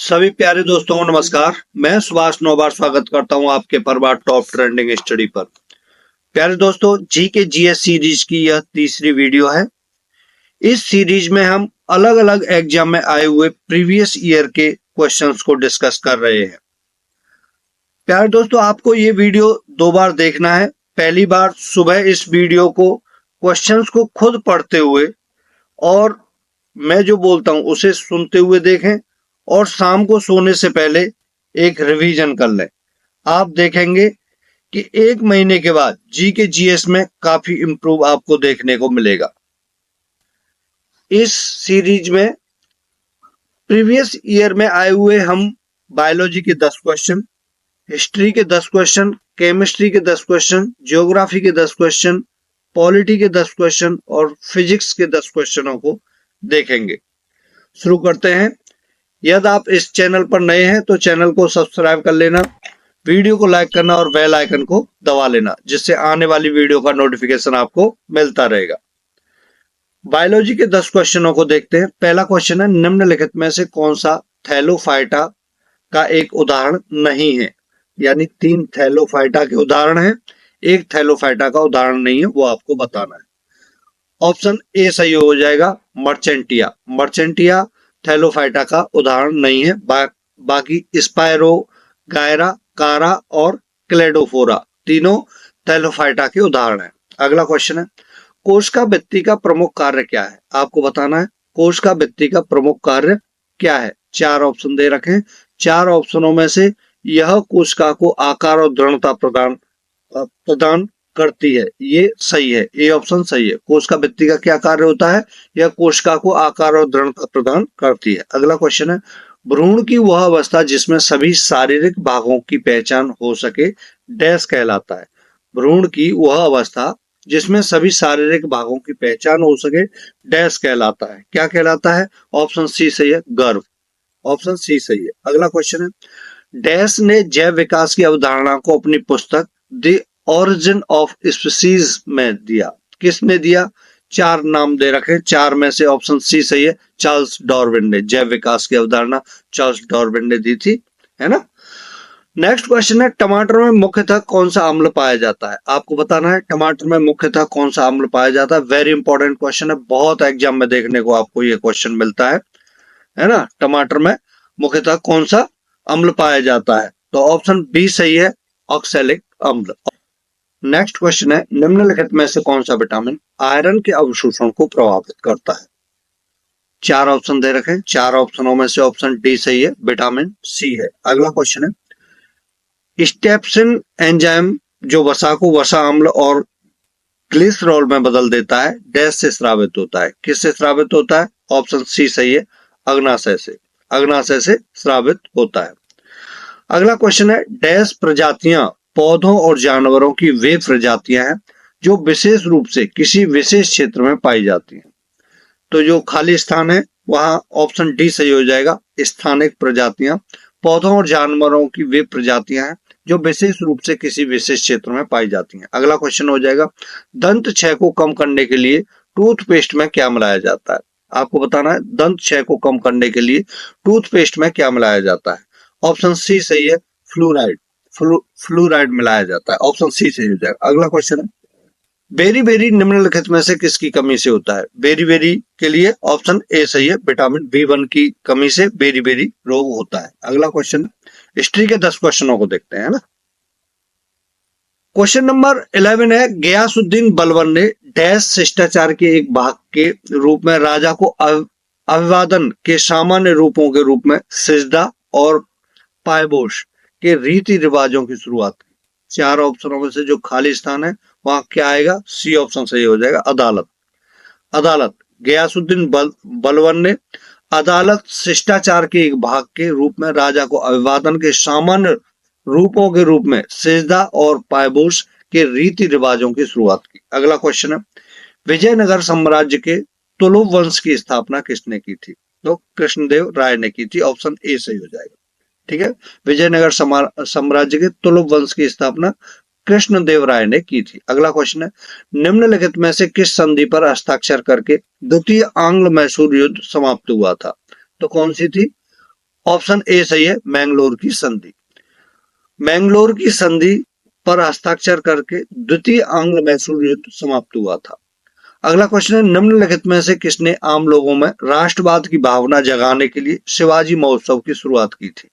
सभी प्यारे दोस्तों को नमस्कार। मैं सुभाष नौबार स्वागत करता हूं आपके परवार टॉप ट्रेंडिंग स्टडी पर। प्यारे दोस्तों, जी के जीएस सीरीज की यह तीसरी वीडियो है। इस सीरीज में हम अलग अलग एग्जाम में आए हुए प्रीवियस ईयर के क्वेश्चंस को डिस्कस कर रहे हैं। प्यारे दोस्तों, आपको ये वीडियो दो बार देखना है। पहली बार सुबह इस वीडियो को क्वेश्चंस को खुद पढ़ते हुए और मैं जो बोलता हूं उसे सुनते हुए देखें, और शाम को सोने से पहले एक रिवीजन कर लें। आप देखेंगे कि एक महीने के बाद जी के जीएस में काफी इंप्रूव आपको देखने को मिलेगा। इस सीरीज में प्रीवियस ईयर में आए हुए हम बायोलॉजी के 10 क्वेश्चन, हिस्ट्री के 10 क्वेश्चन, केमिस्ट्री के 10 क्वेश्चन, ज्योग्राफी के 10 क्वेश्चन, पॉलिटी के 10 क्वेश्चन और फिजिक्स के 10 क्वेश्चनों को देखेंगे। शुरू करते हैं। यदि आप इस चैनल पर नए हैं तो चैनल को सब्सक्राइब कर लेना, वीडियो को लाइक करना और बेल आइकन को दबा लेना, जिससे आने वाली वीडियो का नोटिफिकेशन आपको मिलता रहेगा। बायोलॉजी के 10 क्वेश्चनों को देखते हैं। पहला क्वेश्चन है, निम्नलिखित में से कौन सा थैलोफाइटा का एक उदाहरण नहीं है। यानी 3 थैलोफाइटा के उदाहरण हैं, एक थैलोफाइटा का उदाहरण नहीं है, वो आपको बताना है। ऑप्शन ए सही हो जाएगा, मर्चेंटिया। मर्चेंटिया थैलोफाइटा का उदाहरण नहीं है। बाकी स्पायरो, गायरा, कारा और क्लेडोफोरा तीनों थैलोफाइटा के उदाहरण हैं। अगला क्वेश्चन है, कोशिका भित्ति का प्रमुख कार्य क्या है। आपको बताना है कोशिका भित्ति का प्रमुख कार्य क्या है। 4 ऑप्शन दे रखे हैं। 4 ऑप्शनों में से यह कोशिका को आकार और दृढ़ता प्रदान करती है, ये सही है। ए ऑप्शन सही है। कोशिका भित्ति का क्या कार्य होता है? यह कोशिका को आकार और दृढ़ता प्रदान करती है। अगला क्वेश्चन है, भ्रूण की वह अवस्था जिसमें सभी शारीरिक भागों की पहचान हो सके डैश कहलाता है। भ्रूण की वह अवस्था जिसमें सभी शारीरिक भागों की पहचान हो सके डैश कहलाता है। क्या कहलाता है? ऑप्शन सी सही है, गर्भ। ऑप्शन सी सही है। अगला क्वेश्चन है, डैश ने जैव विकास की अवधारणा को अपनी पुस्तक द ओरिजिन ऑफ स्पीसीज में दिया। किसने दिया? 4 नाम दे रखे, 4 में से ऑप्शन सी सही है, चार्ल्स डार्विन ने। जैव विकास की अवधारणा चार्ल्स डार्विन ने दी थी, है ना। नेक्स्ट क्वेश्चन है, टमाटर में मुख्यतः कौन सा अम्ल पाया जाता है। आपको बताना है टमाटर में मुख्यतः कौन सा अम्ल पाया जाता है। वेरी इंपॉर्टेंट क्वेश्चन है, बहुत एग्जाम में देखने को आपको ये क्वेश्चन मिलता है ना। टमाटर में मुख्यतः कौन सा अम्ल पाया जाता है? तो ऑप्शन बी सही है, ऑक्सैलिक अम्ल। नेक्स्ट क्वेश्चन है, निम्नलिखित में से कौन सा विटामिन आयरन के अवशोषण को प्रभावित करता है। 4 ऑप्शन दे रखे हैं। 4 ऑप्शनों में से ऑप्शन डी सही है, विटामिन सी है। अगला क्वेश्चन है, स्टेप्सिन एंजाइम जो वसा को वसा अम्ल और ग्लिसरॉल में बदल देता है डैश से स्रावित होता है। किससे स्रावित होता है? ऑप्शन सी सही है, अग्नाशय से। अग्नाशय से स्रावित होता है। अगला क्वेश्चन है, डैश प्रजातियां पौधों और जानवरों की वे प्रजातियां हैं जो विशेष रूप से किसी विशेष क्षेत्र में पाई जाती हैं। तो जो खाली स्थान है वहां ऑप्शन डी सही हो जाएगा, स्थानिक प्रजातियां। पौधों और जानवरों की वे प्रजातियां हैं जो विशेष रूप से किसी विशेष क्षेत्र में पाई जाती हैं। अगला क्वेश्चन हो जाएगा, दंत क्षय को कम करने के लिए टूथपेस्ट में क्या मिलाया जाता है। आपको बताना है दंत क्षय को कम करने के लिए टूथपेस्ट में क्या मिलाया जाता है। ऑप्शन सी सही है, फ्लूराइड। फ्लूराइड मिलाया जाता है। ऑप्शन सी सही हो जाएगा। अगला क्वेश्चन है, बेरी बेरी निम्नलिखित में से किसकी कमी से होता है। बेरी बेरी के लिए ऑप्शन ए सही है, विटामिन B1 की कमी से बेरी बेरी रोग होता है। अगला क्वेश्चन, हिस्ट्री के 10 क्वेश्चनों को देखते हैं ना। क्वेश्चन नंबर 11 है, गयासुद्दीन बलबन ने डैश शिष्टाचार के एक भाग के रूप में राजा को अभिवादन के सामान्य रूपों के रूप में सिजदा और पायबोश के रीति रिवाजों की शुरुआत की। 4 ऑप्शनों में से जो खाली स्थान है वहां क्या आएगा? सी ऑप्शन सही हो जाएगा, अदालत। अदालत। गयासुद्दीन बलबन ने अदालत शिष्टाचार के एक भाग के रूप में राजा को अभिवादन के सामान्य रूपों के रूप में सिजदा और पायबोश के रीति रिवाजों की शुरुआत की। अगला क्वेश्चन है, विजयनगर साम्राज्य के तुलुव वंश की स्थापना किसने की थी। तो कृष्णदेव राय ने की थी। ऑप्शन ए सही हो जाएगा। ठीक है, विजयनगर साम्राज्य के तुलुव वंश की स्थापना कृष्णदेव राय ने की थी। अगला क्वेश्चन है, निम्नलिखित में से किस संधि पर हस्ताक्षर करके द्वितीय आंग्ल मैसूर युद्ध समाप्त हुआ था। तो कौन सी थी? ऑप्शन ए सही है, मैंगलोर की संधि। मैंगलोर की संधि पर हस्ताक्षर करके द्वितीय आंग्ल मैसूर युद्ध समाप्त हुआ था। अगला क्वेश्चन है, निम्नलिखित में से किसने आम लोगों में राष्ट्रवाद की भावना जगाने के लिए शिवाजी महोत्सव की शुरुआत की थी?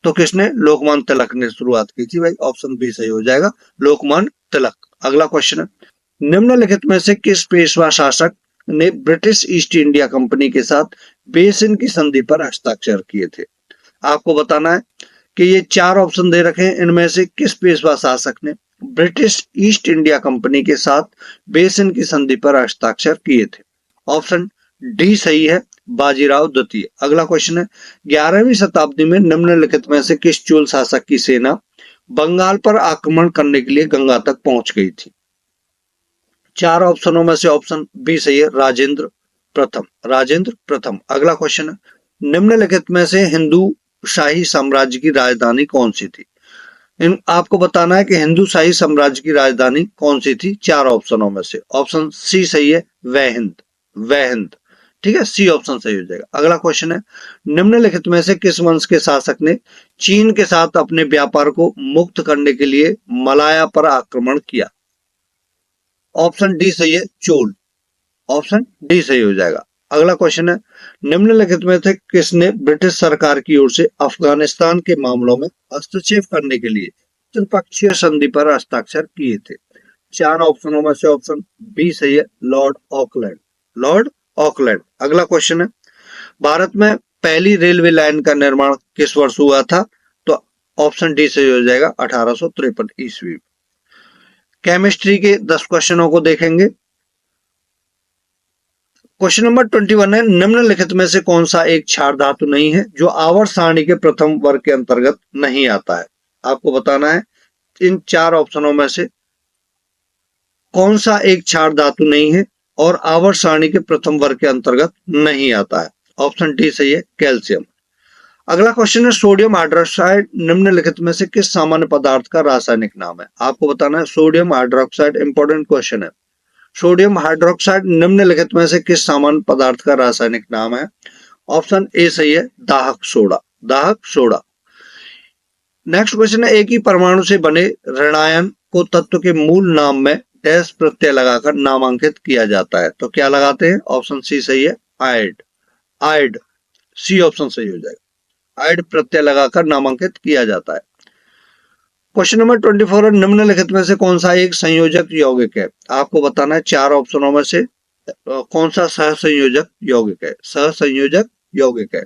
तो किसने? लोकमान्य तिलक ने शुरुआत की थी भाई, ऑप्शन बी सही हो जाएगा, लोकमान्य तिलक। अगला क्वेश्चन है, निम्नलिखित में से किस पेशवा शासक ने ब्रिटिश ईस्ट इंडिया कंपनी के साथ बेसिन की संधि पर हस्ताक्षर किए थे? आपको बताना है कि ये चार ऑप्शन दे रखे हैं, इनमें से किस पेशवा शासक ने ब्रिटिश ईस्ट इंडिया कंपनी के साथ बेसिन की संधि पर हस्ताक्षर किए थे? ऑप्शन डी सही है, बाजीराव द्वितीय। अगला क्वेश्चन है, 11वीं शताब्दी में निम्नलिखित में से किस चोल शासक की सेना बंगाल पर आक्रमण करने के लिए गंगा तक पहुंच गई थी? चार ऑप्शनों में से ऑप्शन बी सही है, राजेंद्र प्रथम। राजेंद्र प्रथम। अगला क्वेश्चन है, निम्नलिखित में से हिंदू शाही साम्राज्य की राजधानी कौन सी थी? आपको बताना है कि हिंदू शाही साम्राज्य की राजधानी कौन सी थी चार ऑप्शनों में से। ऑप्शन सी सही है, वहहिंद। वहहिंद, ठीक है, सी ऑप्शन सही हो जाएगा। अगला क्वेश्चन है, निम्नलिखित में से किस वंश के शासक ने चीन के साथ अपने व्यापार को मुक्त करने के लिए मलाया पर आक्रमण किया? ऑप्शन डी सही है, चोल। ऑप्शन डी सही हो जाएगा। अगला क्वेश्चन है, निम्नलिखित में से किसने ब्रिटिश सरकार की ओर से अफगानिस्तान के मामलों में हस्तक्षेप करने के लिए त्रिपक्षीय संधि पर हस्ताक्षर किए थे? चार ऑप्शनों में से ऑप्शन बी सही है, लॉर्ड ऑकलैंड। Lord Auckland. अगला क्वेश्चन है, भारत में पहली रेलवे लाइन का निर्माण किस वर्ष हुआ था? तो ऑप्शन डी सही हो जाएगा, 1853 ईस्वी। केमिस्ट्री के 10 क्वेश्चनों को देखेंगे। क्वेश्चन नंबर 21 है, निम्नलिखित में से कौन सा एक क्षार धातु नहीं है जो आवर्त सारणी के प्रथम वर्ग के अंतर्गत नहीं आता है? आपको बताना है इन चार ऑप्शनों में से कौन सा एक क्षार धातु नहीं है और आवर्त सारणी के प्रथम वर्ग के अंतर्गत नहीं आता है। ऑप्शन डी सही है, कैल्शियम। अगला क्वेश्चन है, सोडियम हाइड्रोक्साइड निम्नलिखित में से किस सामान्य पदार्थ का रासायनिक नाम है? आपको बताना है सोडियम हाइड्रोक्साइड, इंपॉर्टेंट क्वेश्चन है। सोडियम हाइड्रोक्साइड निम्नलिखित में से किस सामान्य पदार्थ का रासायनिक नाम है? ऑप्शन ए सही है, दाहक सोडा। दाहक सोडा। नेक्स्ट क्वेश्चन है, एक ही परमाणु से बने ऋणायन को तत्व के मूल नाम में डैश प्रत्यय लगाकर नामांकित किया जाता है, तो क्या लगाते हैं? ऑप्शन सी सही है, आयड। आयड, सी ऑप्शन सही हो जाएगा। आयड प्रत्यय लगाकर नामांकित किया जाता है। क्वेश्चन नंबर 24 है, निम्नलिखित में से कौन सा एक संयोजक यौगिक है? आपको बताना है चार ऑप्शनों में से कौन सा सहसंयोजक यौगिक है? सहसंयोजक यौगिक है।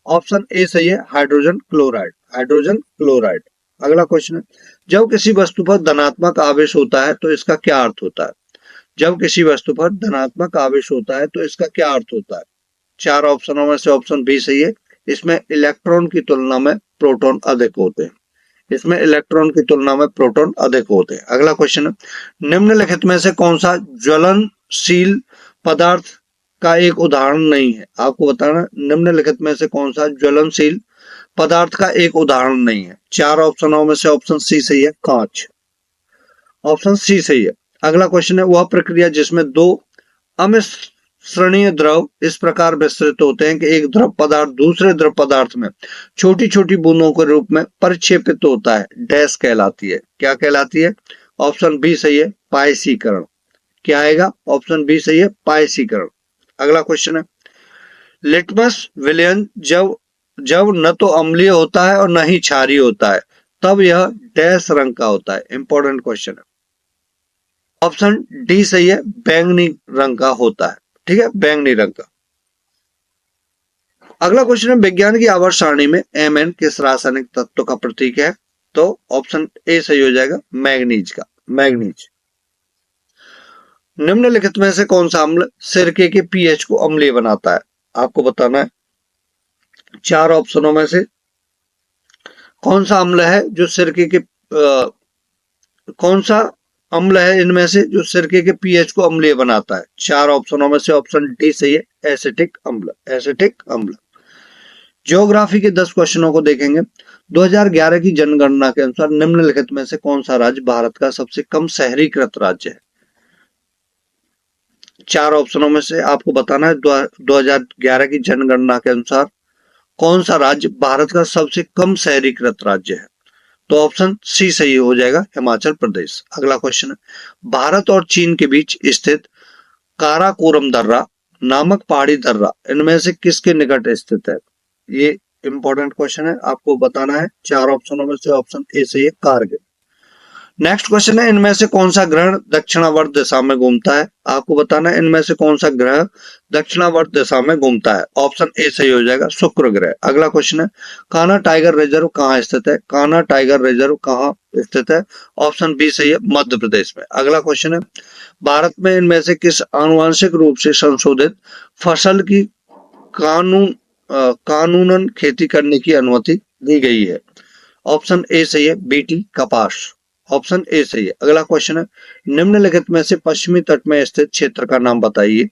ऑप्शन ए सही है, हाइड्रोजन क्लोराइड। Hydrogen chloride. अगला क्वेश्चन है, जब किसी वस्तु पर धनात्मक आवेश होता है तो इसका क्या अर्थ होता है? जब किसी वस्तु पर धनात्मक आवेश होता है तो इसका क्या अर्थ होता है? चार ऑप्शनों में से ऑप्शन बी सही है, इसमें इलेक्ट्रॉन की तुलना में प्रोटॉन अधिक होते हैं। इसमें इलेक्ट्रॉन की तुलना में प्रोटॉन अधिक होते हैं। अगला क्वेश्चन है, निम्नलिखित में से कौन सा ज्वलनशील पदार्थ का एक उदाहरण नहीं है? आपको बताना, निम्नलिखित में से कौन सा ज्वलनशील पदार्थ का एक उदाहरण नहीं है? चार ऑप्शनों में से ऑप्शन सी सही है, कांच। ऑप्शन सी सही है। अगला क्वेश्चन है, वह प्रक्रिया जिसमें दो अमिश्रणीय द्रव इस प्रकार विस्तृत होते हैं कि एक द्रव पदार्थ दूसरे द्रव पदार्थ में छोटी छोटी बूंदों के रूप में परिक्षेपित होता है, डैश कहलाती है। क्या कहलाती है? ऑप्शन बी सही है, पायसीकरण। क्या आएगा? ऑप्शन बी सही है, पायसीकरण। अगला क्वेश्चन है, लिटमस विलयन जब न तो अम्लीय होता है और न ही क्षारीय होता है तब यह डैश रंग का होता है। इंपॉर्टेंट क्वेश्चन है। ऑप्शन डी सही है, बैंगनी रंग का होता है। ठीक है, बैंगनी रंग का। अगला क्वेश्चन है, विज्ञान की आवर्त सारणी में Mn किस रासायनिक तत्व का प्रतीक है? तो ऑप्शन ए सही हो जाएगा, मैग्नीज का। मैग्नीज। निम्नलिखित में से कौन सा अम्ल सिरके के पीएच को अम्लीय बनाता है? आपको बताना है चार ऑप्शनों में से कौन सा अम्ल है जो सिरके के कौन सा अम्ल है इनमें से जो सिरके के पीएच को अम्लीय बनाता है? चार ऑप्शनों में से ऑप्शन डी सही है, एसिटिक अम्ल। एसिटिक अम्ल। ज्योग्राफी के 10 क्वेश्चनों को देखेंगे। 2011 की जनगणना के अनुसार निम्नलिखित में से कौन सा राज्य भारत का सबसे कम शहरीकृत राज्य है? चार ऑप्शनों में से आपको बताना है 2011 की जनगणना के अनुसार कौन सा राज्य भारत का सबसे कम शहरीकृत राज्य है? तो ऑप्शन सी सही हो जाएगा, हिमाचल प्रदेश। अगला क्वेश्चन है, भारत और चीन के बीच स्थित काराकोरम दर्रा नामक पहाड़ी दर्रा इनमें से किसके निकट स्थित है? ये इंपॉर्टेंट क्वेश्चन है, आपको बताना है। 4 ऑप्शनों में से ऑप्शन ए सही है, कारगिल। नेक्स्ट क्वेश्चन है, इनमें से कौन सा ग्रह दक्षिणावर्त दिशा में घूमता है? आपको बताना है इनमें से कौन सा ग्रह दक्षिणावर्त दिशा में घूमता है। ऑप्शन ए सही हो जाएगा, शुक्र ग्रह। अगला क्वेश्चन है, कान्हा टाइगर रिजर्व कहाँ स्थित है? कान्हा टाइगर रिजर्व कहाँ स्थित है? ऑप्शन बी सही है, मध्य प्रदेश में। अगला क्वेश्चन है, भारत में इनमें से किस आनुवांशिक रूप से संशोधित फसल की कानूनन खेती करने की अनुमति दी गई है? ऑप्शन ए सही है, बीटी कपास। ऑप्शन ए सही है। अगला क्वेश्चन है, निम्नलिखित में से पश्चिमी तट में स्थित क्षेत्र का नाम बताइए।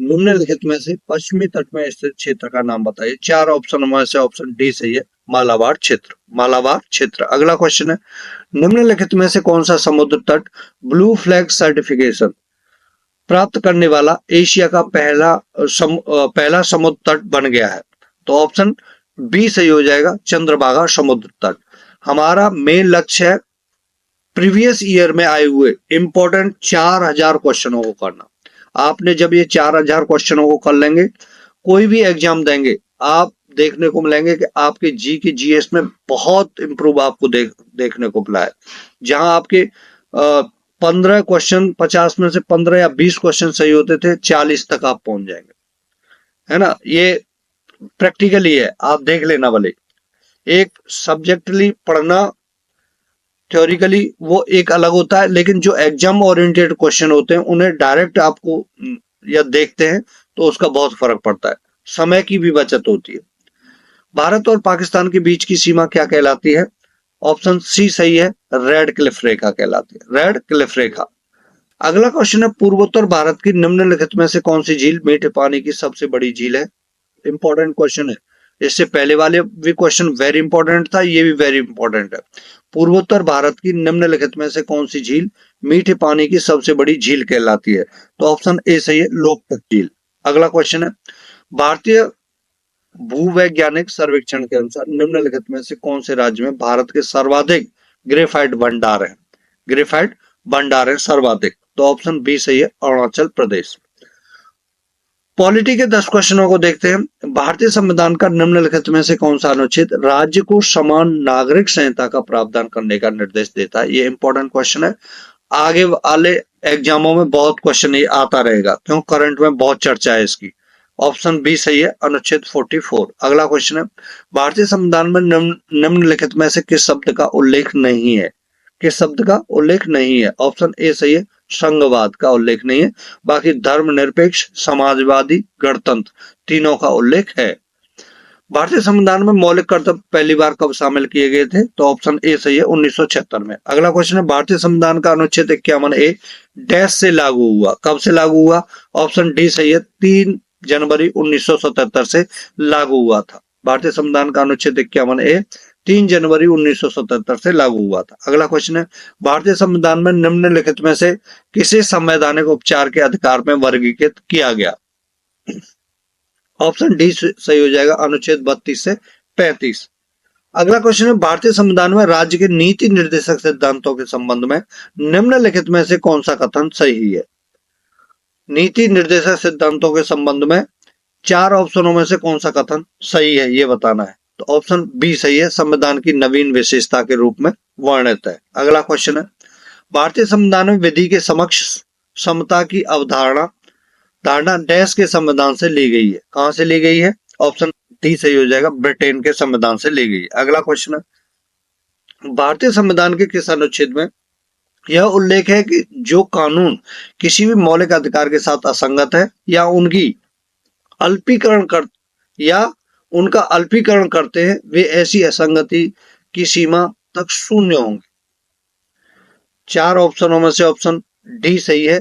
निम्नलिखित में से पश्चिमी तट में स्थित क्षेत्र का नाम बताइए। 4 ऑप्शन में से ऑप्शन डी सही है, मालाबार क्षेत्र। मालाबार क्षेत्र। अगला क्वेश्चन है, निम्नलिखित में से कौन सा समुद्र तट ब्लू फ्लैग सर्टिफिकेशन प्राप्त करने वाला एशिया का पहला समुद्र तट बन गया है? तो ऑप्शन बी सही हो जाएगा, चंद्रभागा समुद्र तट। हमारा मेन लक्ष्य है प्रीवियस ईयर में आए हुए इंपॉर्टेंट 4000 क्वेश्चनों को करना। आपने जब ये 4000 क्वेश्चनों को कर लेंगे, कोई भी एग्जाम देंगे, आप देखने को मिलेंगे कि आपके जी के जीएस में बहुत इंप्रूव आपको देखने को मिला है। जहां आपके 15 क्वेश्चन 50 में से 15 या 20 क्वेश्चन सही होते थे, 40 तक आप पहुंच जाएंगे, है ना। ये प्रैक्टिकली है, आप देख लेना। भले एक सब्जेक्टली पढ़ना, थ्योरिकली वो एक अलग होता है, लेकिन जो एग्जाम ओरिएंटेड क्वेश्चन होते हैं उन्हें डायरेक्ट आपको या देखते हैं तो उसका बहुत फर्क पड़ता है, समय की भी बचत होती है। भारत और पाकिस्तान के बीच की सीमा क्या कहलाती है? ऑप्शन सी सही है, रेड क्लिफ रेखा कहलाती है, रेड क्लिफ रेखा। अगला क्वेश्चन है, पूर्वोत्तर भारत की निम्नलिखित में से कौन सी झील मीठे पानी की सबसे बड़ी झील है? इंपॉर्टेंट क्वेश्चन है। इससे पहले वाले भी क्वेश्चन वेरी इंपॉर्टेंट था, ये भी वेरी इंपॉर्टेंट है। पूर्वोत्तर भारत की निम्नलिखित में से कौन सी झील मीठे पानी की सबसे बड़ी झील कहलाती है? तो ऑप्शन ए सही है, लोकटक झील। अगला क्वेश्चन है, भारतीय भूवैज्ञानिक सर्वेक्षण के अनुसार निम्नलिखित में से कौन से राज्य में भारत के सर्वाधिक ग्रेफाइट भंडार है? ग्रेफाइट भंडार है सर्वाधिक। तो ऑप्शन बी सही है, अरुणाचल प्रदेश। पॉलिटी के 10 क्वेश्चनों को देखते हैं। भारतीय संविधान का निम्नलिखित में से कौन सा अनुच्छेद राज्य को समान नागरिक संहिता का प्रावधान करने का निर्देश देता है? ये इंपॉर्टेंट क्वेश्चन है, आगे वाले एग्जामों में बहुत क्वेश्चन ये आता रहेगा, क्यों करंट में बहुत चर्चा है इसकी। ऑप्शन बी सही है, अनुच्छेद 44। अगला क्वेश्चन है, भारतीय संविधान में निम्नलिखित में से किस शब्द का उल्लेख नहीं है? किस शब्द का उल्लेख नहीं है? ऑप्शन ए सही है, संघवाद का उल्लेख नहीं है। बाकी धर्मनिरपेक्ष, समाजवादी, गणतंत्र तीनों का उल्लेख है। भारतीय संविधान में मौलिक कर्तव्य पहली बार कब शामिल किए गए थे? तो ऑप्शन ए सही है, 1976 में। अगला क्वेश्चन है, भारतीय संविधान का अनुच्छेद 51A डैश से लागू हुआ? कब से लागू हुआ? ऑप्शन डी सही है, 3 जनवरी 1977 से लागू हुआ था। भारतीय संविधान का अनुच्छेद 51A 3 जनवरी 1977 से लागू हुआ था। अगला क्वेश्चन है, भारतीय संविधान में निम्नलिखित में से किसे संवैधानिक उपचार के अधिकार में वर्गीकृत किया गया? ऑप्शन डी सही हो जाएगा, अनुच्छेद 32 से 35। अगला क्वेश्चन है, भारतीय संविधान में राज्य के नीति निर्देशक सिद्धांतों के संबंध में निम्नलिखित में से कौन सा कथन सही है? नीति निर्देशक सिद्धांतों के संबंध में 4 ऑप्शनों में से कौन सा कथन सही है, ये बताना है। तो ऑप्शन बी सही है, संविधान की नवीन विशेषता के रूप में वर्णित है। अगला क्वेश्चन है, भारतीय संविधान में विधि के समक्ष समता की अवधारणा धारणा डैश के संविधान से ली गई है? कहां से ली गई है? ऑप्शन डी सही हो जाएगा, ब्रिटेन के संविधान से ली गई है। अगला क्वेश्चन है, भारतीय संविधान के किस अनुच्छेद में यह उल्लेख है कि जो कानून किसी भी मौलिक अधिकार के साथ असंगत है या उनका अल्पीकरण करते हैं, वे ऐसी असंगति की सीमा तक शून्य होंगे? 4 ऑप्शनों में से ऑप्शन डी सही है,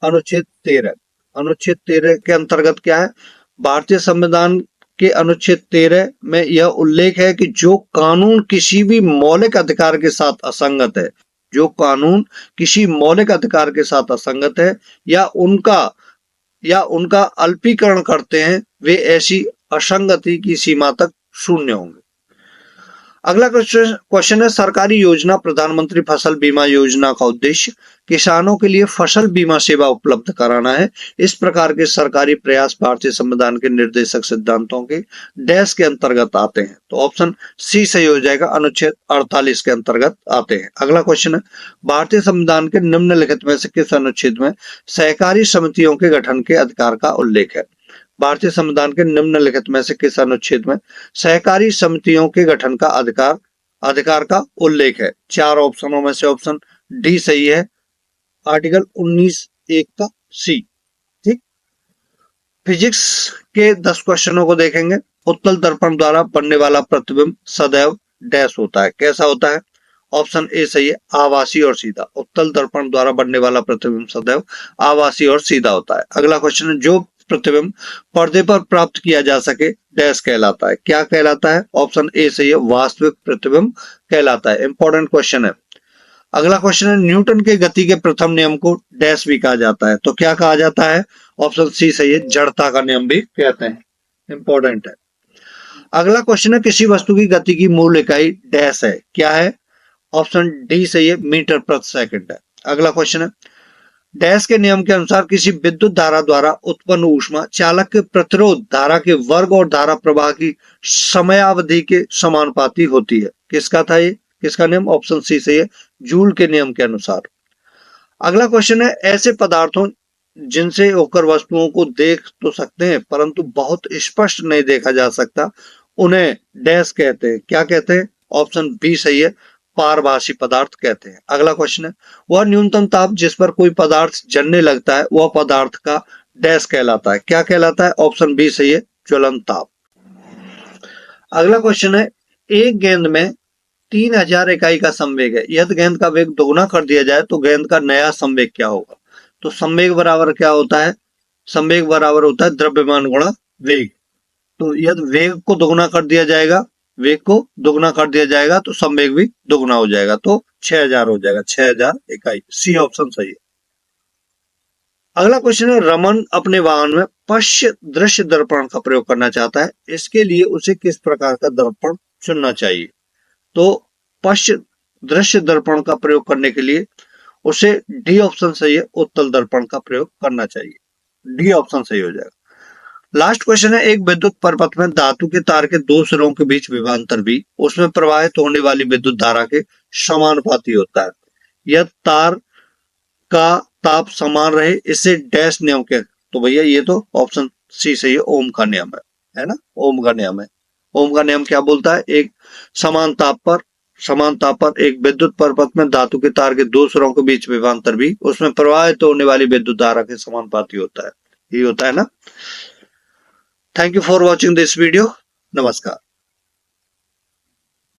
अनुच्छेद 13। अनुच्छेद 13 के अंतर्गत क्या है? भारतीय संविधान के अनुच्छेद 13 में यह उल्लेख है कि जो कानून किसी भी मौलिक अधिकार के साथ असंगत है, जो कानून किसी मौलिक अधिकार के साथ असंगत है या उनका अल्पीकरण करते हैं, वे ऐसी असंगति की सीमा तक शून्य होंगे। अगला क्वेश्चन है, सरकारी योजना प्रधानमंत्री फसल बीमा योजना का उद्देश्य किसानों के लिए फसल बीमा सेवा उपलब्ध कराना है। इस प्रकार के सरकारी प्रयास भारतीय संविधान के निर्देशक सिद्धांतों के डैश के अंतर्गत आते हैं। तो ऑप्शन सी सही हो जाएगा, अनुच्छेद 48 के अंतर्गत आते हैं। अगला क्वेश्चन है, भारतीय संविधान के निम्नलिखित में से किस अनुच्छेद में सहकारी समितियों के गठन के अधिकार का उल्लेख है? भारतीय संविधान के निम्नलिखित में से किस अनुच्छेद में सहकारी समितियों के गठन का अधिकार का उल्लेख है? 4 ऑप्शनों में से ऑप्शन डी सही है, आर्टिकल 19(1) का सी। ठीक। फिजिक्स के 10 क्वेश्चनों को देखेंगे। उत्तल दर्पण द्वारा बनने वाला प्रतिबिंब सदैव डैश होता है, कैसा होता है? ऑप्शन ए सही है, आभासी और सीधा। उत्तल दर्पण द्वारा बनने वाला प्रतिबिंब सदैव आभासी और सीधा होता है। अगला क्वेश्चन है, जो प्रतिबिंब पर्दे पर प्राप्त किया जा सके डैश कहलाता है, क्या कहलाता है? ऑप्शन ए सही है, वास्तविक प्रतिबिंब कहलाता है। इंपॉर्टेंट क्वेश्चन है। अगला क्वेश्चन है, न्यूटन के गति के प्रथम नियम को डैश भी कहा जाता है, तो क्या कहा जाता है? ऑप्शन सी सही है, जड़ता का नियम भी कहते हैं। इंपॉर्टेंट है। अगला क्वेश्चन है, किसी वस्तु की गति की मूल इकाई डैश है, क्या है? ऑप्शन डी सही है, मीटर प्रति सेकंड है। अगला क्वेश्चन है, डैश के नियम के अनुसार किसी विद्युत धारा द्वारा उत्पन्न ऊष्मा चालक के प्रतिरोध धारा के वर्ग और धारा प्रवाह की समयावधि के समानुपाती होती है। किसका था ये? किसका नियम? ऑप्शन सी सही है, जूल के नियम के अनुसार। अगला क्वेश्चन है, ऐसे पदार्थों जिनसे होकर वस्तुओं को देख तो सकते हैं परंतु बहुत स्पष्ट नहीं देखा जा सकता, उन्हें डैश कहते हैं, क्या कहते हैं? ऑप्शन बी सही है, पारभासी पदार्थ कहते हैं। अगला क्वेश्चन है, वह न्यूनतम ताप जिस पर कोई पदार्थ जलने लगता है वह पदार्थ का डैश कहलाता है, क्या कहलाता है? ऑप्शन बी सही है, ज्वलन ताप। अगला क्वेश्चन है, एक गेंद में 3000 इकाई का संवेग है, यदि गेंद का वेग दोगुना कर दिया जाए तो गेंद का नया संवेग क्या होगा? तो संवेग बराबर क्या होता है? संवेग बराबर होता है द्रव्यमान गुणा वेग। तो यदि वेग को दोगुना कर दिया जाएगा, वेग को दोगुना कर दिया जाएगा तो संवेग भी दोगुना हो जाएगा, तो 6000 हो जाएगा, 6000 इकाई। सी ऑप्शन सही है। अगला क्वेश्चन है, रमन अपने वाहन में पश्च दृश्य दर्पण का प्रयोग करना चाहता है, इसके लिए उसे किस प्रकार का दर्पण चुनना चाहिए? तो पश्च दृश्य दर्पण का प्रयोग करने के लिए उसे डी ऑप्शन सही है, उत्तल दर्पण का प्रयोग करना चाहिए। डी ऑप्शन सही हो जाएगा। लास्ट क्वेश्चन है, एक विद्युत परिपथ में धातु के तार के दो सिरों के बीच विभवांतर भी उसमें प्रवाहित होने वाली विद्युत धारा के समानुपाती होता है। यह तार का ताप समान रहे, इसे डैश नियम के। तो भैया ये तो ऑप्शन सी सही है, ओम का नियम है ना? ओम का नियम है। ओम का नियम क्या बोलता है? एक समान ताप पर एक विद्युत परिपथ में धातु के तार के दो सिरों के बीच विभवांतर भी उसमें प्रवाहित होने वाली विद्युत धारा के समानुपाती होता है। ये होता है ना? Thank you for watching this video. Namaskar.